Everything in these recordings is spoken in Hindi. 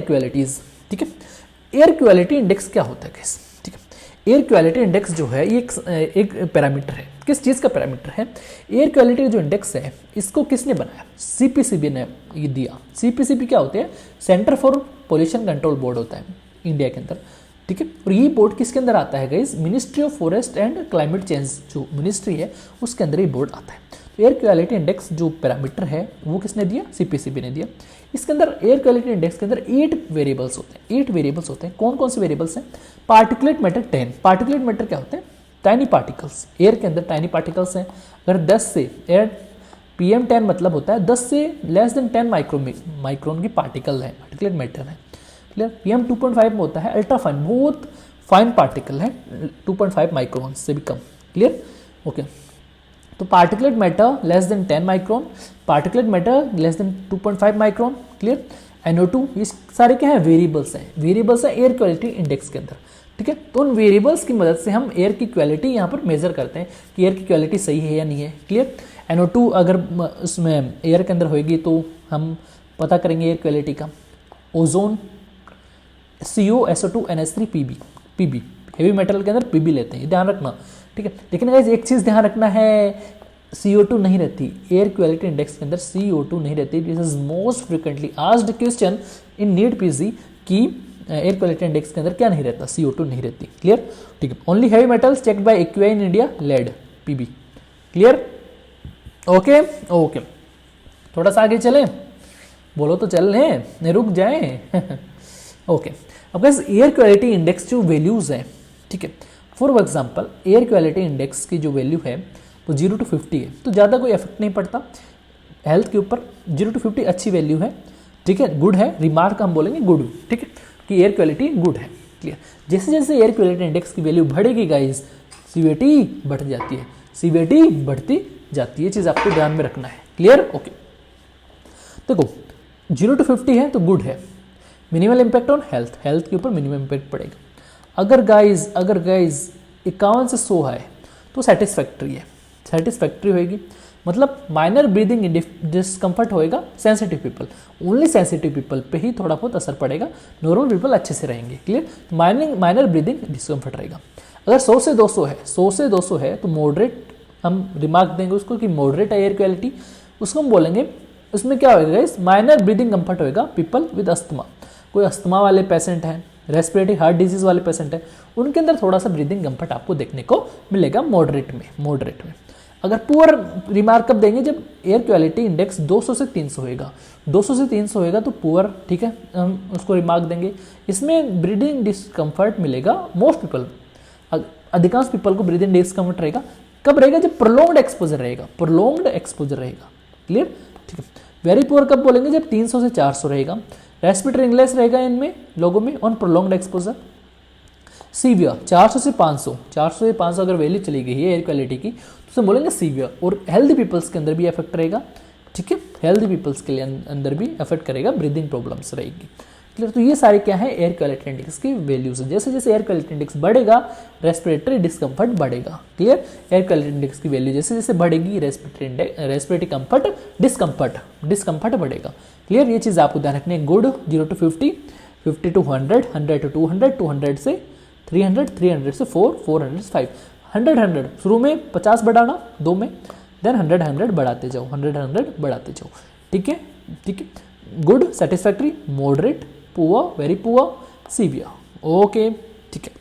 क्वालिटीज। ठीक है, एयर क्वालिटी इंडेक्स क्या होता है गाइस? ठीक है, एयर क्वालिटी इंडेक्स जो है ये एक पैरामीटर है। किस चीज़ का पैरामीटर है? एयर क्वालिटी जो इंडेक्स है इसको किसने बनाया? सीपीसीबी ने ये दिया। सीपीसीबी क्या होते हैं? Centre for pollution control board होता है इंडिया के अंदर। ठीक है, और ये बोर्ड किसके अंदर आता है guys? Ministry of forest and climate change जो मिनिस्ट्री है उसके अंदर ये बोर्ड आता है। तो एयर क्वालिटी इंडेक्स जो पैरामीटर है वो किसने दिया? सीपीसीबी ने दिया। इसके अंदर एयर क्वालिटी इंडेक्स के अंदर 8 वेरिएबल्स होते हैं। 8 वेरिएबल्स होते हैं। कौन कौन से वेरिएबल्स हैं? Particulate matter 10। पार्टिकुलेट मैटर क्या होते हैं? Tiny particles. एयर के अंदर टाइनी पार्टिकल्स हैं। अगर 10 से एयर PM10 मतलब होता है 10 से लेस देन 10 माइक्रोन की पार्टिकल है, पार्टिकुलेट मैटर है। क्लियर? PM2.5 में होता है अल्ट्रा फाइन, बहुत फाइन पार्टिकल है, 2.5 माइक्रोन से भी कम। क्लियर? ओके, तो particulate matter less than 10 micron, particulate matter less than 2.5 micron. Clear? NO2, ये सारे क्या है? वेरिएबल्स हैं। वेरिएबल्स है एयर क्वालिटी इंडेक्स के अंदर। ठीक है, तो उन वेरिएबल्स की मदद से हम एयर की क्वालिटी यहाँ पर मेजर करते हैं कि एयर की क्वालिटी सही है या नहीं है। क्लियर? NO2 अगर उसमें एयर के अंदर होगी तो हम पता करेंगे एयर क्वालिटी का। Ozone, CO, SO2, NH3, PB heavy metal के अंदर PB लेते हैं, ये ध्यान रखना। ठीक है, लेकिन गाइस एक चीज़ ध्यान रखना है, CO2 नहीं रहती एयर क्वालिटी इंडेक्स के अंदर, CO2 नहीं रहती। This is most frequently asked question in NEET PG कि एयर क्वालिटी इंडेक्स के अंदर क्या नहीं रहता? CO2 नहीं रहती। क्लियर? ठीक है, only heavy metals checked by AQI in India, lead, PB। Clear? Okay okay, थोड़ा सा आगे चलें, बोलो तो चल लें, नहीं रुक जाएं। ओके, अब गाइस एयर क्वालिटी इंडेक्स जो वैल्यूज है, ठीक है, for example air quality index की जो वैल्यू है वो 0 to 50 है, तो ज़्यादा कोई इफेक्ट नहीं पड़ता हेल्थ के ऊपर। 0 to 50 अच्छी वैल्यू है। ठीक है, गुड है, रिमार्क हम बोलेंगे गुड। ठीक है, कि एयर क्वालिटी गुड है। क्लियर? जैसे जैसे एयर क्वालिटी इंडेक्स की वैल्यू बढ़ेगी गाइस, सीवीटी बढ़ जाती है, सीवीटी बढ़ती जाती है, चीज़ आपको ध्यान में रखना है। क्लियर? ओके, देखो 0 to 50 है तो गुड है। Minimal impact on health, health के ऊपर मिनिमम इम्पैक्ट पड़ेगा। अगर गाइज 51 से 100 है तो सेटिस्फैक्ट्री है, सेटिस्फैक्ट्री होएगी, मतलब माइनर ब्रीदिंग डिस्कम्फर्ट होएगा sensitive people, only sensitive people पे ही थोड़ा बहुत असर पड़ेगा, नॉर्मल पीपल अच्छे से रहेंगे। क्लियर? माइनर ब्रीदिंग डिस्कम्फर्ट रहेगा। अगर 100 से 200 है, 100 से 200 है तो मॉडरेट, हम रिमार्क देंगे उसको कि मॉडरेट है एयर क्वालिटी, उसको हम बोलेंगे उसमें क्या होएगा गाइस? माइनर ब्रीदिंग कंफर्ट होएगा पीपल विद अस्थमा। कोई अस्थमा वाले पेशेंट हैं, रेस्पिरेटरी हार्ट डिजीज वाले पेशेंट हैं, उनके अंदर थोड़ा सा ब्रीदिंग कंफर्ट आपको देखने को मिलेगा मॉडरेट में। अगर पुअर रिमार्क कब देंगे? जब एयर क्वालिटी इंडेक्स 200 से 300 होएगा, 200 से 300 होएगा तो पुअर। ठीक है, हम उसको रिमार्क देंगे। इसमें ब्रीदिंग डिस्कम्फर्ट मिलेगा मोस्ट पीपल, अधिकांश पीपल को ब्रीदिंग डिस्कम्फर्ट रहेगा। कब रहेगा? जब प्रोलॉन्ग्ड एक्सपोजर रहेगा, प्रोलॉन्ग्ड एक्सपोजर रहेगा। क्लियर? ठीक है, वेरी पुअर कब बोलेंगे? जब 300 से 400 रहेगा। रेस्पिरेटरी इनलेस रहेगा इनमें लोगों में ऑन प्रोलॉन्ग्ड एक्सपोजर। सीवियर 400 से 500 अगर वैल्यू चली गई है एयर क्वालिटी की तो उसे बोलेंगे सीवियर। और हेल्दी पीपल्स के अंदर भी इफेक्ट रहेगा। ठीक है, हेल्दी पीपल्स के लिए अंदर भी इफेक्ट करेगा, ब्रीदिंग प्रॉब्लम्स रहेगी। क्लियर? तो ये सारे क्या है? एयर क्वालिटी इंडेक्स की वैल्यूज है। जैसे जैसे एयर क्वालिटी इंडेक्स बढ़ेगा रेस्पिरेटरी डिस्कम्फर्ट बढ़ेगा। क्लियर? एयर क्वालिटी इंडेक्स की वैल्यू जैसे जैसे बढ़ेगी रेस्पिरेटरी कंफर्ट डिस्कम्फर्ट बढ़ेगा। क्लियर? ये चीज़ आपको ध्यान रखनी है। गुड 0 to 50, 50 to 100, 100 to 200, 200 से 300, 300 से 4, 400 से 5, 100 शुरू में 50 बढ़ाना 2 में, देन 100 बढ़ाते जाओ, 100 बढ़ाते जाओ। ठीक है, ठीक है, good, satisfactory, moderate, poor, very poor, severe. Okay, ठीक है।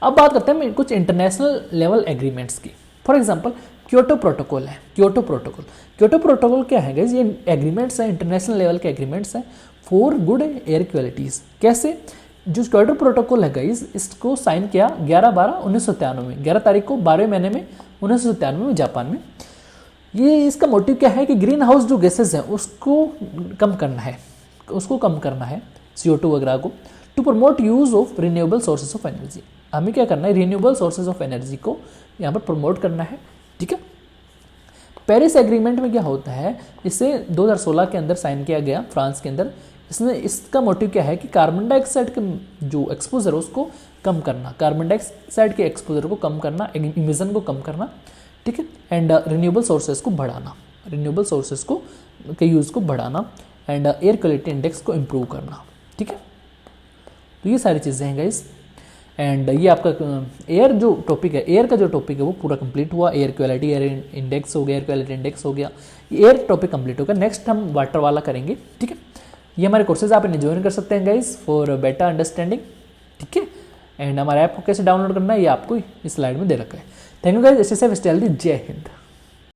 अब बात करते हैं कुछ इंटरनेशनल लेवल एग्रीमेंट्स की। फॉर एग्जांपल क्योटो प्रोटोकॉल है। क्योटो प्रोटोकॉल क्या है गाइस? ये एग्रीमेंट्स हैं, इंटरनेशनल लेवल के एग्रीमेंट्स हैं फॉर गुड एयर क्वालिटीज। कैसे? जो क्योटो प्रोटोकॉल है गाइस, इसको साइन किया 11/12/1993 में, 11 तारीख को 12वें महीने में 1993 में जापान में। ये इसका मोटिव क्या है कि ग्रीन हाउस जो गैसेज हैं उसको कम करना है, CO2 वगैरह को, to promote use of renewable sources of energy. हमें क्या करना है? रिन्यूएबल सोर्सेज ऑफ एनर्जी को यहाँ पर प्रमोट करना है। ठीक है, पेरिस एग्रीमेंट में क्या होता है? इसे 2016 के अंदर साइन किया गया फ्रांस के अंदर। इसका मोटिव क्या है कि कार्बन डाइऑक्साइड का जो एक्सपोजर है उसको कम करना, कार्बन डाइऑक्साइड के एक्सपोजर को कम करना, इमिशन को कम करना। ठीक है, एंड रिन्यूएबल सोर्सेज को बढ़ाना, रिन्यूएबल सोर्सेज को के यूज़ को बढ़ाना, एंड एयर क्वालिटी इंडेक्स को इम्प्रूव करना। ठीक है। तो ये सारी चीज़ें हैं गाइस, एंड ये आपका एयर जो टॉपिक है, एयर का जो टॉपिक है वो पूरा कंप्लीट हुआ। एयर क्वालिटी, एयर इंडेक्स हो गया, एयर क्वालिटी इंडेक्स हो गया, एयर टॉपिक कंप्लीट होगा। नेक्स्ट हम वाटर वाला करेंगे, ठीक है। ये हमारे कोर्सेज आप इन्हें ज्वाइन कर सकते हैं गाइस फॉर बेटर अंडरस्टैंडिंग, ठीक है। एंड हमारे ऐप को कैसे डाउनलोड करना है ये आपको इस स्लाइड में दे रखा है। थैंक यू गाइस, जय हिंद।